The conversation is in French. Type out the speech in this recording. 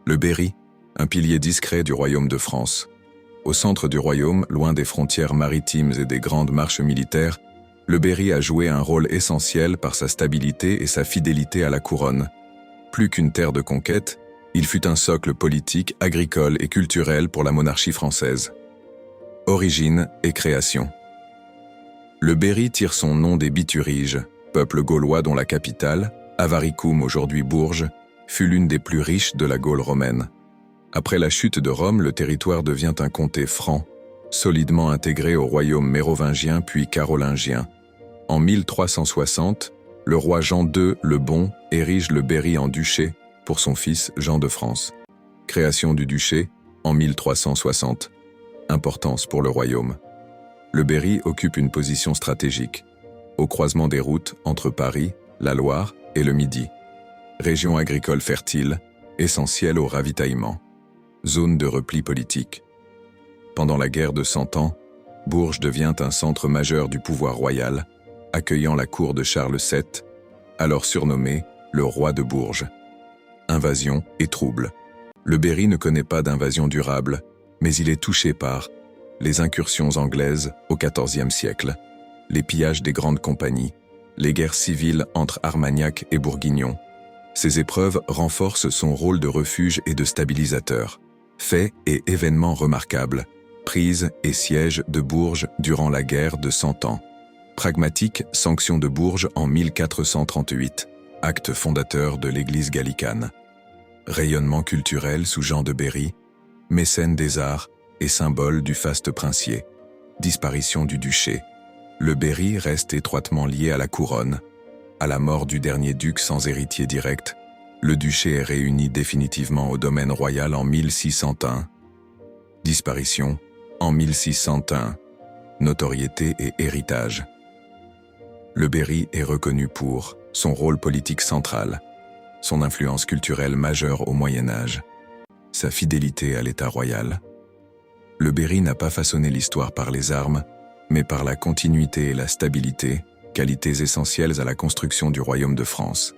Le Berry, un pilier discret du royaume de France. Au centre du royaume, loin des frontières maritimes et des grandes marches militaires, le Berry a joué un rôle essentiel par sa stabilité et sa fidélité à la couronne. Plus qu'une terre de conquête, il fut un socle politique, agricole et culturel pour la monarchie française. Origine et création. Le Berry tire son nom des Bituriges, peuple gaulois dont la capitale, Avaricum aujourd'hui Bourges, fut l'une des plus riches de la Gaule romaine. Après la chute de Rome, le territoire devient un comté franc, solidement intégré au royaume mérovingien puis carolingien. En 1360, le roi Jean II le Bon érige le Berry en duché pour son fils Jean de France. Création du duché en 1360. Importance pour le royaume. Le Berry occupe une position stratégique, au croisement des routes entre Paris, la Loire et le Midi. Région agricole fertile, essentielle au ravitaillement. Zone de repli politique. Pendant la guerre de Cent Ans, Bourges devient un centre majeur du pouvoir royal, accueillant la cour de Charles VII, alors surnommé le roi de Bourges. Invasion et troubles. Le Berry ne connaît pas d'invasion durable, mais il est touché par les incursions anglaises au XIVe siècle, les pillages des grandes compagnies, les guerres civiles entre Armagnac et Bourguignon. Ces épreuves renforcent son rôle de refuge et de stabilisateur. Faits et événements remarquables. Prise et siège de Bourges durant la guerre de Cent Ans. Pragmatique sanction de Bourges en 1438. Acte fondateur de l'église gallicane. Rayonnement culturel sous Jean de Berry. Mécène des arts et symbole du faste princier. Disparition du duché. Le Berry reste étroitement lié à la couronne. À la mort du dernier duc sans héritier direct, le duché est réuni définitivement au domaine royal en 1601. Disparition en 1601. Notoriété et héritage. Le Berry est reconnu pour son rôle politique central, son influence culturelle majeure au Moyen-Âge, sa fidélité à l'État royal. Le Berry n'a pas façonné l'histoire par les armes, mais par la continuité et la stabilité, qualités essentielles à la construction du royaume de France.